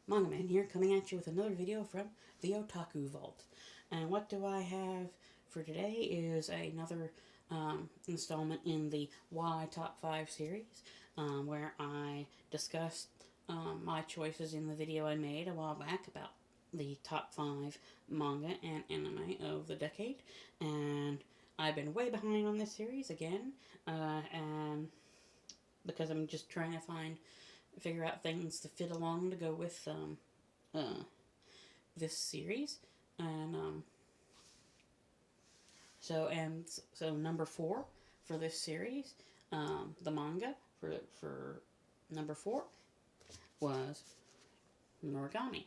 Manga Man here, coming at you with another video from the Otaku Vault. And what do I have for today is another installment in the Y Top 5 series, where I discussed my choices in the video I made a while back about the top 5 manga and anime of the decade. And I've been way behind on this series again, and because I'm just trying to figure out things to fit along to go with uh, this series, and so number 4 for this series, the manga for number 4 was Noragami.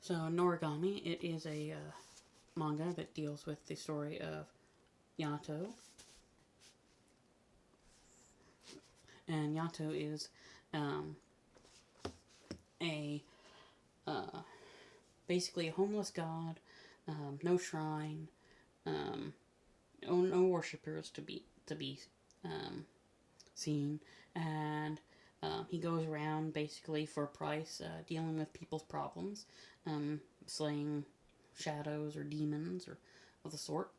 So Noragami, it is a manga that deals with the story of Yato. And Yato is a basically a homeless god, no shrine, no worshippers to be seen, and he goes around basically for a price, dealing with people's problems, slaying shadows or demons or of the sort,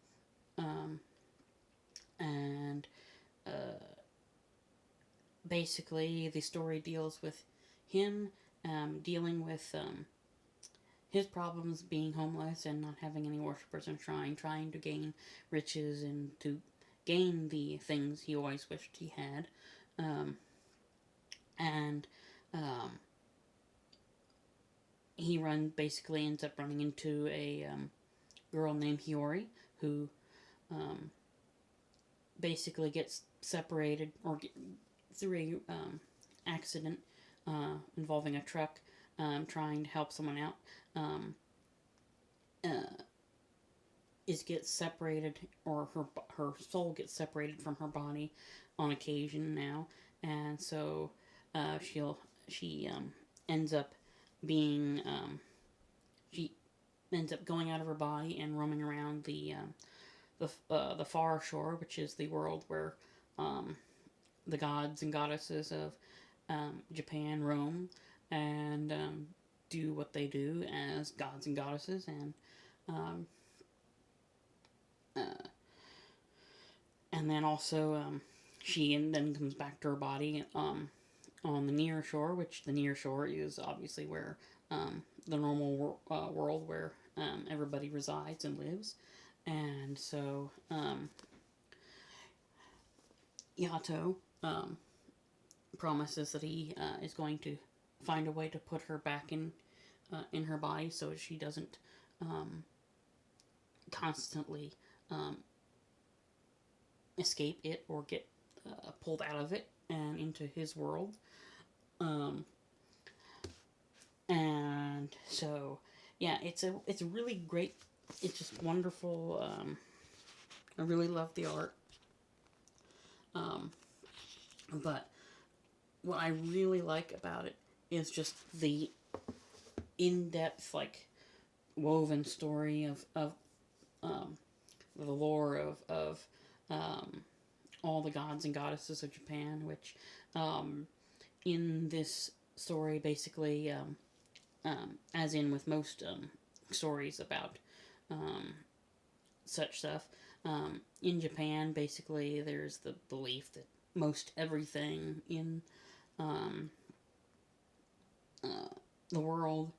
and basically the story deals with him dealing with his problems, being homeless and not having any worshippers and trying to gain riches and to gain the things he always wished he had. And he basically ends up running into a girl named Hiyori, who basically gets separated through a accident involving a truck, trying to help someone out. Gets separated, or her soul gets separated from her body on occasion now, and so she ends up being she ends up going out of her body and roaming around the far shore, which is the world where the gods and goddesses of Japan roam and do what they do as gods and goddesses, and then also she then comes back to her body on the near shore, which the near shore is obviously where the normal world where everybody resides and lives. And so Yato promises that he is going to find a way to put her back in her body so she doesn't constantly escape it or get pulled out of it and into his world. And so, yeah, it's a really great. It's just wonderful. I really love the art. But what I really like about it is just the in-depth, like, woven story of the lore of all the gods and goddesses of Japan, which in this story basically, as in with most stories about such stuff, in Japan basically there's the belief that most everything in the world,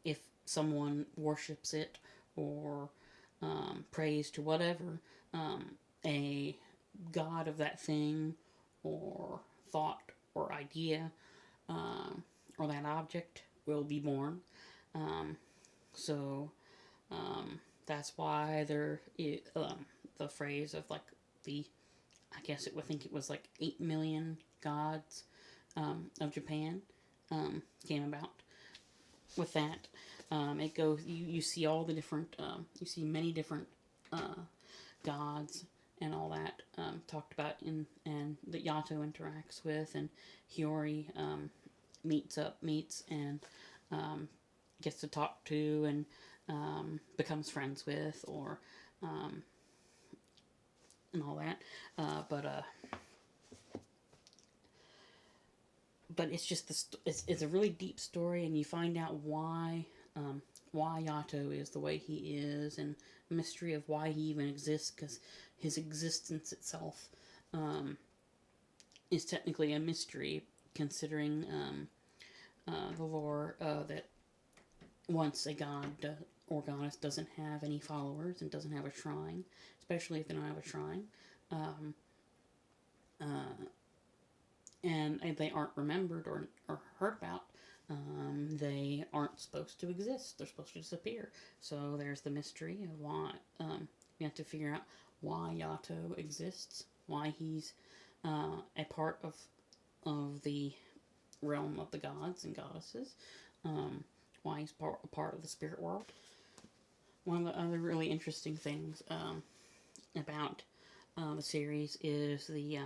if someone worships it or prays to whatever, a god of that thing or thought or idea, or that object will be born. So that's why the phrase of like I guess I think it was like 8 million gods of Japan came about with that. It goes, you see all the different, you see many different gods and all that talked about and that Yato interacts with, and Hiyori meets and gets to talk to and becomes friends with, or and all that. But but it's just it's a really deep story, and you find out why Yato is the way he is, and the mystery of why he even exists, because his existence itself is technically a mystery, considering the lore that once a god or goddess doesn't have any followers and doesn't have a shrine, especially if they don't have a shrine, um, uh, and they aren't remembered or heard about, they aren't supposed to exist. They're supposed to disappear. So there's the mystery of why. You have to figure out why Yato exists, why he's a part of the realm of the gods and goddesses, why he's a part of the spirit world. One of the other really interesting things about the series is the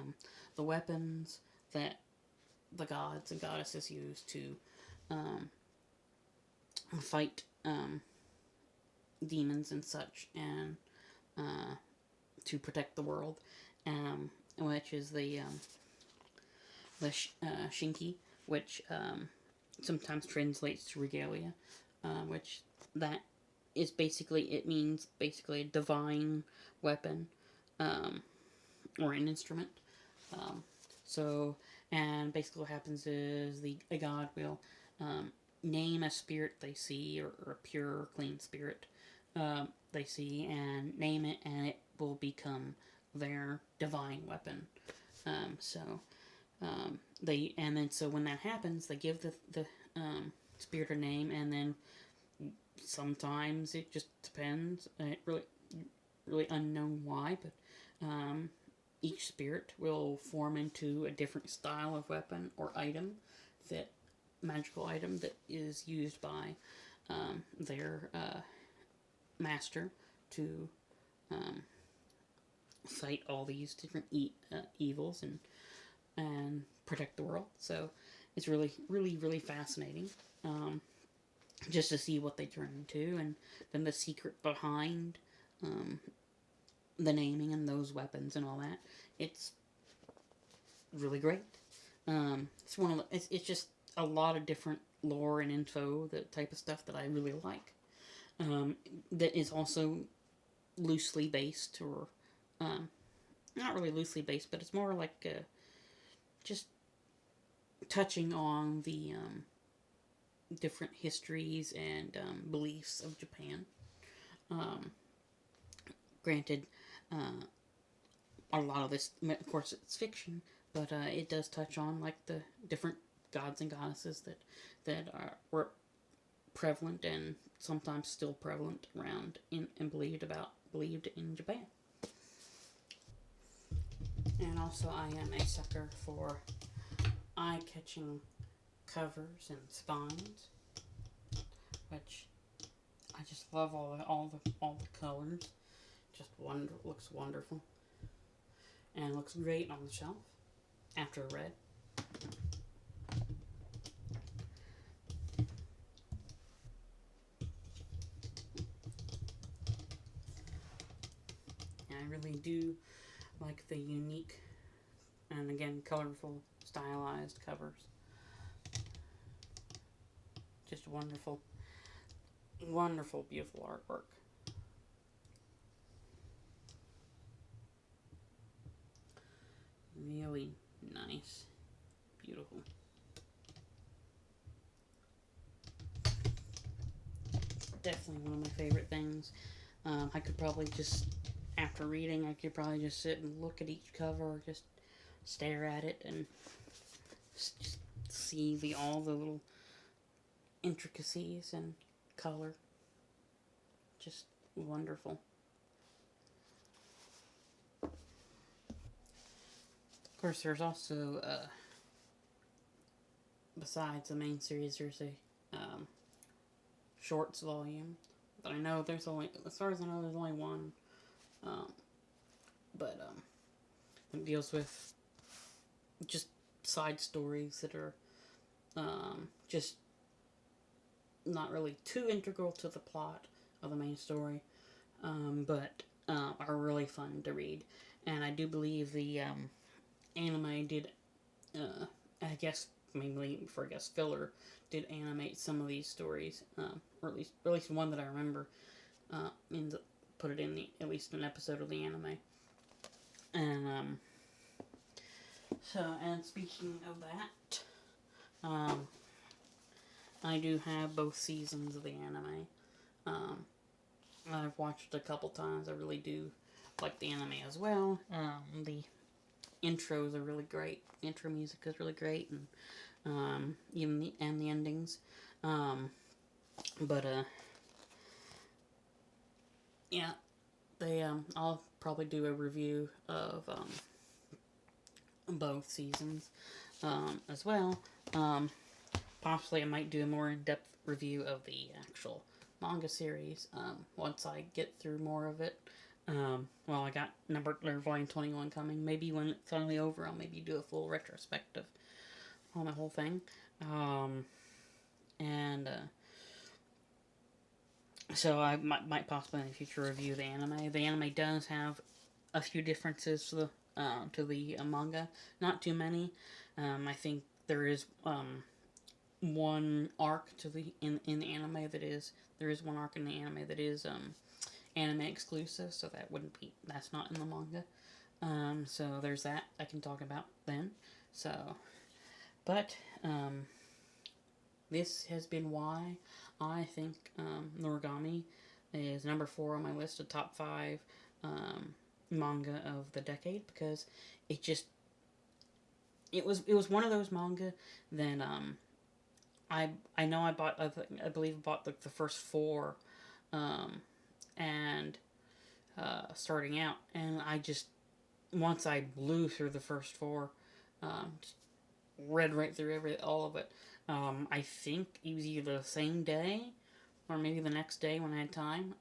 weapons that the gods and goddesses use to fight demons and such, and to protect the world, which is the Shinki, which sometimes translates to regalia, which that is basically, it means basically a divine weapon, or an instrument. So, and basically what happens is a god will name a spirit they see, or a pure, clean spirit they see, and name it, and it will become their divine weapon. So when that happens, they give the spirit a name, and then sometimes it just depends. It really unknown why, but each spirit will form into a different style of weapon or item, that magical item that is used by their master to fight all these different evils and protect the world. So it's really fascinating, just to see what they turn into, and then the secret behind the naming and those weapons and all that. It's really great. It's just a lot of different lore and info, the type of stuff that I really like. That is also loosely based, or not really loosely based, but it's more like just touching on the different histories and beliefs of Japan. Granted, a lot of this, of course, it's fiction, but it does touch on like the different gods and goddesses were prevalent, and sometimes still prevalent around and believed in Japan. And also, I am a sucker for eye-catching covers and spines, which I just love all the colors. Just looks wonderful, and looks great on the shelf after a read. And I really do like the unique and, again, colorful, stylized covers. Just wonderful, beautiful artwork. Really nice, beautiful. Definitely one of my favorite things. I could probably just, after reading, I could probably just sit and look at each cover, just stare at it, and just see all the little intricacies and color. Just wonderful. Of course, there's also, besides the main series, there's a shorts volume. But I know there's only, as far as I know, there's only one. It deals with just side stories that are just not really too integral to the plot of the main story, but are really fun to read. And I do believe the anime did, I guess, mainly for, I guess, filler, did animate some of these stories, or at least one that I remember, put it in at least an episode of the anime. And and speaking of that, I do have both seasons of the anime. I've watched it a couple times. I really do like the anime as well. The intros are really great. The intro music is really great, and even the endings. But yeah, I'll probably do a review of both seasons as well. Possibly I might do a more in-depth review of the actual manga series once I get through more of it. I got volume 21 coming. Maybe when it's finally over, I'll maybe do a full retrospective on the whole thing. So I might possibly in the future review the anime. The anime does have a few differences to the manga. Not too many. I think there is one arc in the anime there is one arc in the anime that is anime exclusive, so that's not in the manga. So there's that I can talk about then. But this has been why I think Noragami is number 4 on my list of top 5 manga of the decade, because it was one of those manga that I know I believe I bought the first 4 and starting out, and once I blew through the first 4, just read right through all of it. I think it was either the same day or maybe the next day when I had time,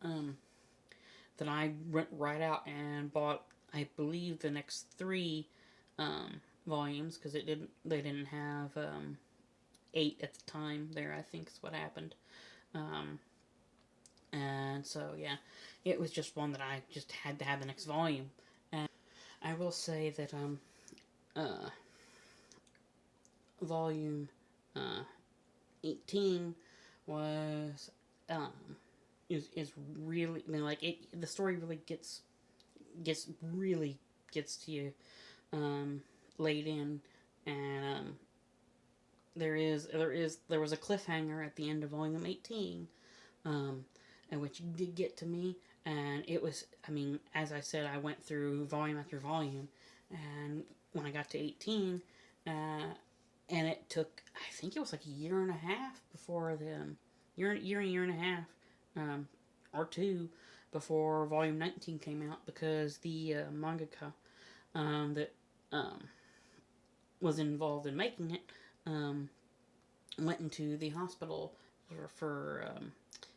that I went right out and bought, I believe, the next 3 volumes, because they didn't have 8 at the time there, I think is what happened. And so, yeah, it was just one that I just had to have the next volume. And I will say that volume 18 was is really, I mean, like, the story really gets to you laid in, and there was a cliffhanger at the end of volume 18, and which did get to me, and it was, I mean, as I said, I went through volume after volume, and when I got to 18, and it took, I think it was like a year and a half before year and a half, or 2, before volume 19 came out, because the mangaka that was involved in making it went into the hospital for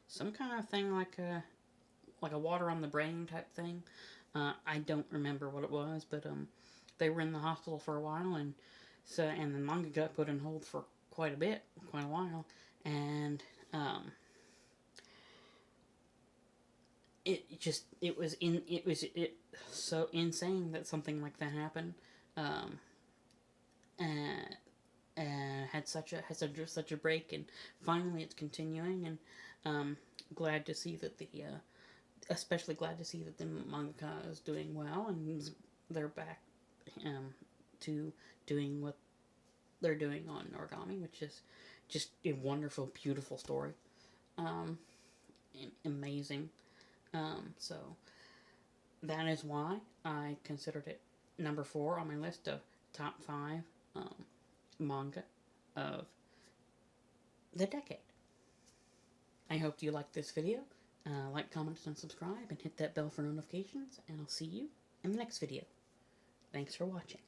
some kind of thing, like a water on the brain type thing. I don't remember what it was, but they were in the hospital for a while, and the manga got put on hold for quite a while, and it was so insane that something like that happened, and had such a break, and finally it's continuing, and glad to see that especially glad to see that the mangaka is doing well, and they're back to doing what they're doing on Origami, which is just a wonderful, beautiful story. Amazing. So that is why I considered it number 4 on my list of top 5 manga of the decade. I hope you liked this video. Like, comment, and subscribe, and hit that bell for notifications, and I'll see you in the next video. Thanks for watching.